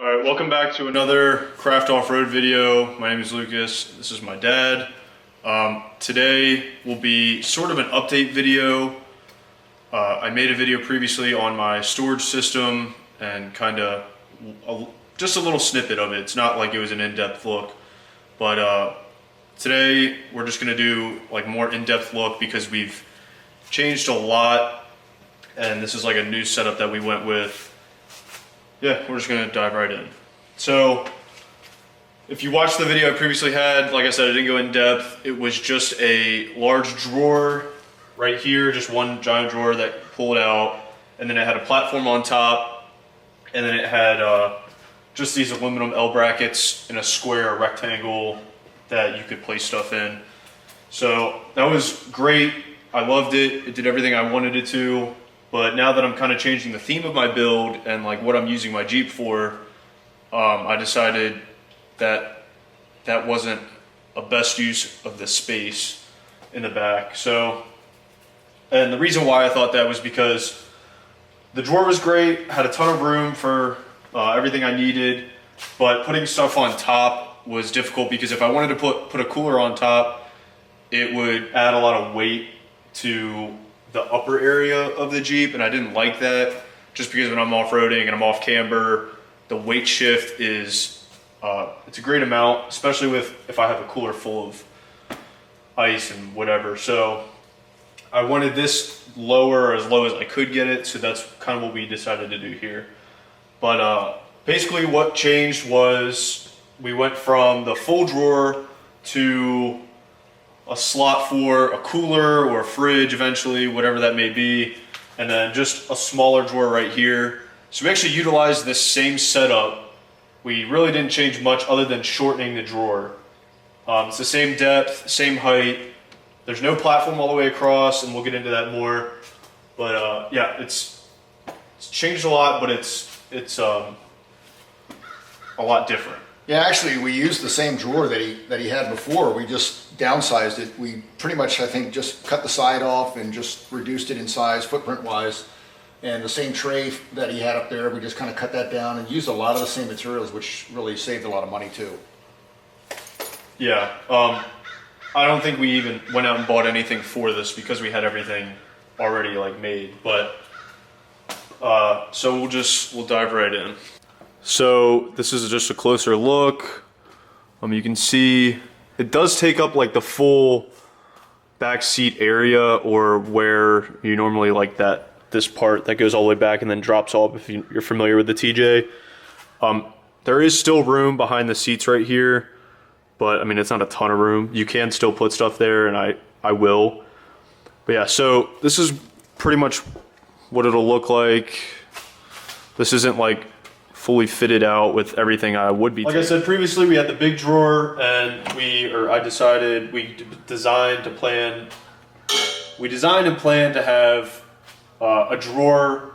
Alright, welcome back to another craft off-road video. My name is Lucas, this is my dad. Today will be sort of an update video. I made a video previously on my storage system and kind of just a little snippet of it. It's not like it was an in-depth look, but today we're just going to do like more in-depth look because we've changed a lot and this is like a new setup that we went with. Yeah, we're just gonna dive right in. So, if you watched the video I previously had, like I said, I didn't go in depth. It was just a large drawer right here, just one giant drawer that pulled out, and then it had a platform on top, and then it had just these aluminum L brackets in a square rectangle that you could place stuff in. So that was great. I loved it. It did everything I wanted it to. But now that I'm kind of changing the theme of my build and like what I'm using my Jeep for, I decided that that wasn't a best use of the space in the back. So, and the reason why I thought that was because the drawer was great, had a ton of room for everything I needed, but putting stuff on top was difficult because if I wanted to put a cooler on top, it would add a lot of weight to the upper area of the Jeep, and I didn't like that just because when I'm off-roading and I'm off camber, the weight shift is it's a great amount, especially with if I have a cooler full of ice and whatever. So I wanted this lower, as low as I could get it, so that's kind of what we decided to do here. But basically what changed was we went from the full drawer to a slot for a cooler or a fridge eventually, whatever that may be, and then just a smaller drawer right here. So we actually utilized this same setup. We really didn't change much other than shortening the drawer. It's the same depth, same height. There's no platform all the way across, and we'll get into that more. But yeah, it's changed a lot, but it's a lot different. Yeah, actually, we used the same drawer that he had before. We just downsized it. We pretty much, I think, just cut the side off and just reduced it in size, footprint-wise. And the same tray that he had up there, we just kind of cut that down and used a lot of the same materials, which really saved a lot of money too. Yeah, I don't think we even went out and bought anything for this because we had everything already like made. But so we'll dive right in. So this is just a closer look. You can see it does take up like the full back seat area, or where you normally like this part that goes all the way back and then drops off if you're familiar with the TJ. There is still room behind the seats right here, but I mean it's not a ton of room. You can still put stuff there, and I will. But yeah, so this is pretty much what it'll look like. This isn't like fully fitted out with everything I would be taking. Like I said previously, we had the big drawer, and I decided we designed and planned to have a drawer,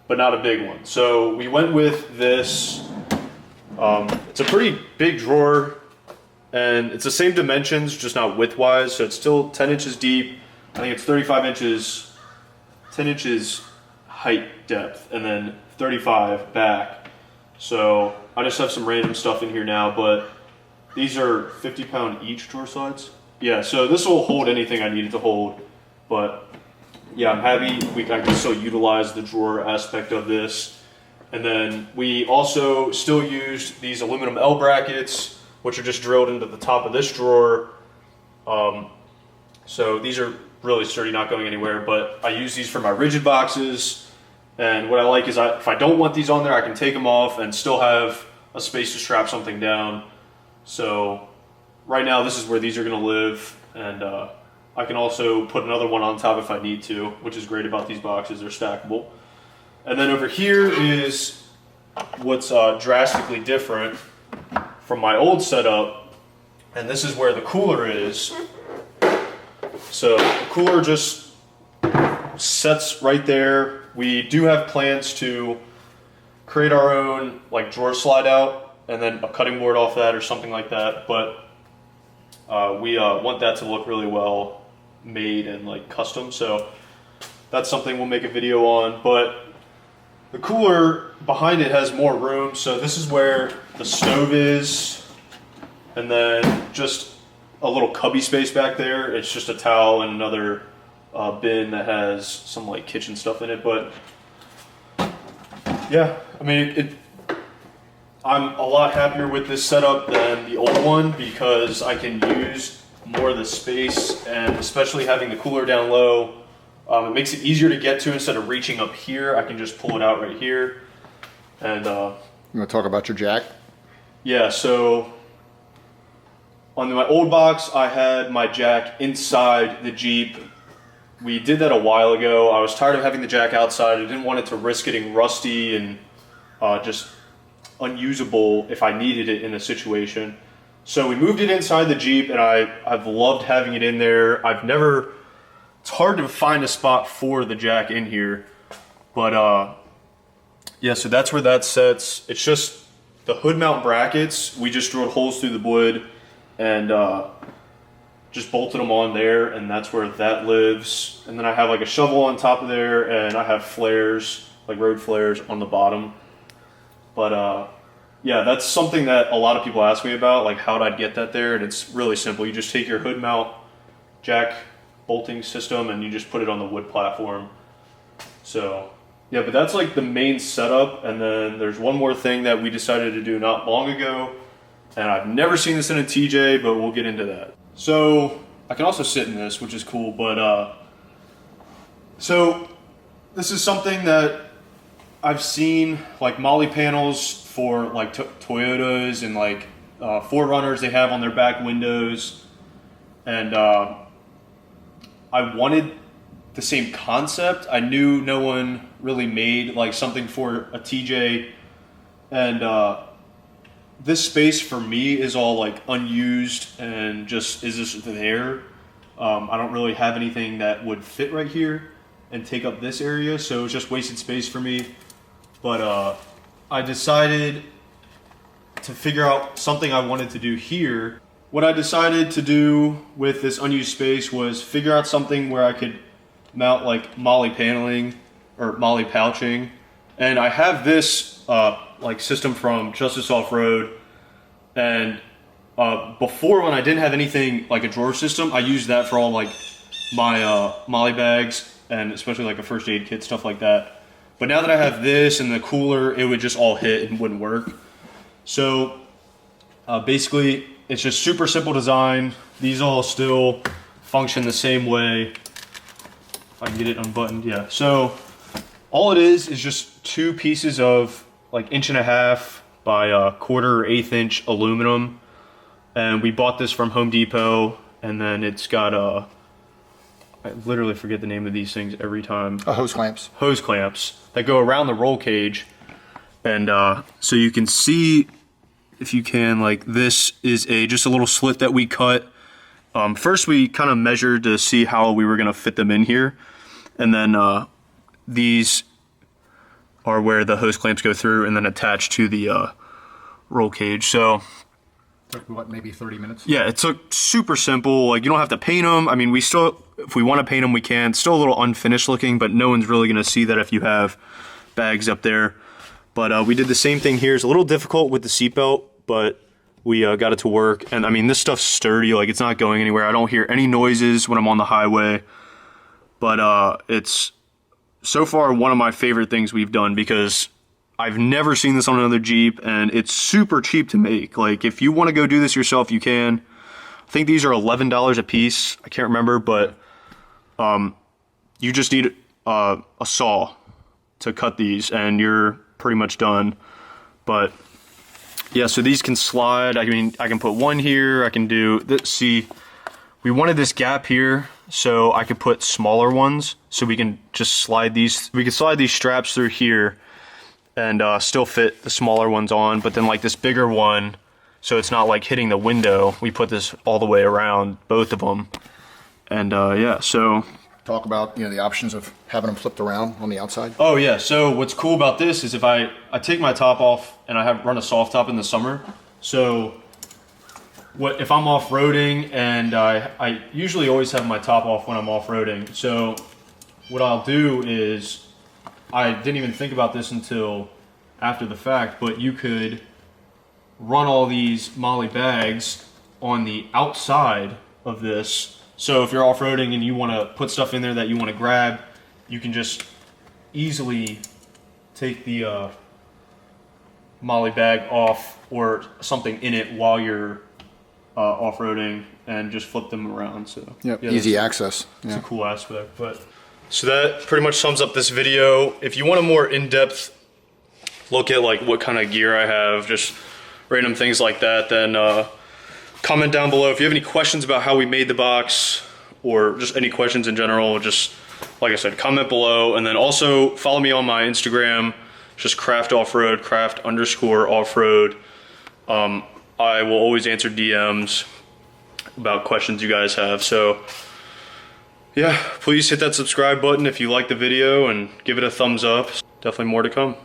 but not a big one. So we went with this. It's a pretty big drawer, and it's the same dimensions, just not width-wise. So it's still 10 inches deep. I think it's 35 inches, 10 inches height depth, and then 35 back. So I just have some random stuff in here now, but these are 50-pound each drawer sides. Yeah, so this will hold anything I need it to hold. But yeah, I'm happy I can still utilize the drawer aspect of this. And then we also still used these aluminum L brackets, which are just drilled into the top of this drawer. So these are really sturdy, not going anywhere, but I use these for my rigid boxes. And what I like is if I don't want these on there, I can take them off and still have a space to strap something down. So right now this is where these are going to live, and I can also put another one on top if I need to, which is great about these boxes, they're stackable. And then over here is what's drastically different from my old setup, and this is where the cooler is. So the cooler just sets right there. We do have plans to create our own like drawer slide out and then a cutting board off that or something like that, but we want that to look really well made and like custom, so that's something we'll make a video on. But The cooler behind it has more room, so this is where the stove is, and then just a little cubby space back there. It's just a towel and another bin that has some like kitchen stuff in it. But yeah, I mean, I'm a lot happier with this setup than the old one because I can use more of the space, and especially having the cooler down low, it makes it easier to get to. Instead of reaching up here, I can just pull it out right here. And you want to talk about your jack? Yeah, so on my old box, I had my jack inside the Jeep. We did that a while ago. I was tired of having the jack outside. I didn't want it to risk getting rusty and just unusable if I needed it in a situation. So we moved it inside the Jeep, and I've loved having it in there. It's hard to find a spot for the jack in here, but yeah, so that's where that sits. It's just the hood mount brackets. We just drilled holes through the wood and just bolted them on there, and that's where that lives. And then I have like a shovel on top of there, and I have flares, like road flares on the bottom. But yeah, that's something that a lot of people ask me about, like how'd I get that there, and it's really simple. You just take your hood mount jack bolting system and you just put it on the wood platform. So yeah, but that's like the main setup. And then there's one more thing that we decided to do not long ago, and I've never seen this in a TJ, but we'll get into that. So I can also sit in this, which is cool, but so this is something that I've seen, like Molly panels for like Toyotas and like 4Runners they have on their back windows, and I wanted the same concept. I knew no one really made like something for a TJ, and this space for me is all like unused and just is just there. I don't really have anything that would fit right here and take up this area, so it's just wasted space for me. But I decided to figure out something I wanted to do here. What I decided to do with this unused space was figure out something where I could mount like Molly paneling or Molly pouching. And I have this like system from Justice Off-Road. And before, when I didn't have anything like a drawer system, I used that for all like my Molly bags and especially like a first aid kit, stuff like that. But now that I have this and the cooler, it would just all hit and wouldn't work. So basically, it's just super simple design. These all still function the same way. If I can get it unbuttoned, yeah. So all it is just two pieces of like 1.5 by 1/4 or 1/8 inch aluminum. And we bought this from Home Depot, and then it's got I literally forget the name of these things every time. Hose clamps. Hose clamps that go around the roll cage. And so you can see, if you can, like this is just a little slit that we cut. First we kind of measured to see how we were gonna fit them in here. And then these are where the hose clamps go through and then attach to the roll cage. So took what, maybe 30 minutes? Yeah, it's super simple. Like, you don't have to paint them. I mean, we still, if we want to paint them, we can. It's still a little unfinished looking, but no one's really going to see that if you have bags up there. But we did the same thing here. It's a little difficult with the seatbelt, but we got it to work. And I mean, this stuff's sturdy. Like, it's not going anywhere. I don't hear any noises when I'm on the highway. But it's so far one of my favorite things we've done, because I've never seen this on another Jeep, and it's super cheap to make. Like, if you want to go do this yourself, you can. I think these are $11 a piece. I can't remember, but you just need a saw to cut these, and you're pretty much done. But yeah, so these can slide. I mean, I can put one here. I can do this. See, we wanted this gap here, so I could put smaller ones, so we can just slide these. We can slide these straps through here and still fit the smaller ones on, but then like this bigger one, so it's not like hitting the window, we put this all the way around both of them. And yeah, so talk about, you know, the options of having them flipped around on the outside. Oh yeah, so what's cool about this is if I take my top off and I run a soft top in the summer, so what if I'm off-roading, and I usually always have my top off when I'm off-roading. So what I'll do is I didn't even think about this until after the fact, but you could run all these molly bags on the outside of this. So if you're off-roading and you want to put stuff in there that you want to grab, you can just easily take the molly bag off or something in it while you're off-roading and just flip them around. So Yep, yeah, easy access. it's a cool aspect. But so that pretty much sums up this video. If you want a more in-depth look at like what kind of gear I have, just random things like that, then comment down below. If you have any questions about how we made the box or just any questions in general, just like I said, comment below. And then also follow me on my Instagram, just craft offroad, craft_offroad. I will always answer DMs about questions you guys have. So yeah, please hit that subscribe button if you like the video and give it a thumbs up. Definitely more to come.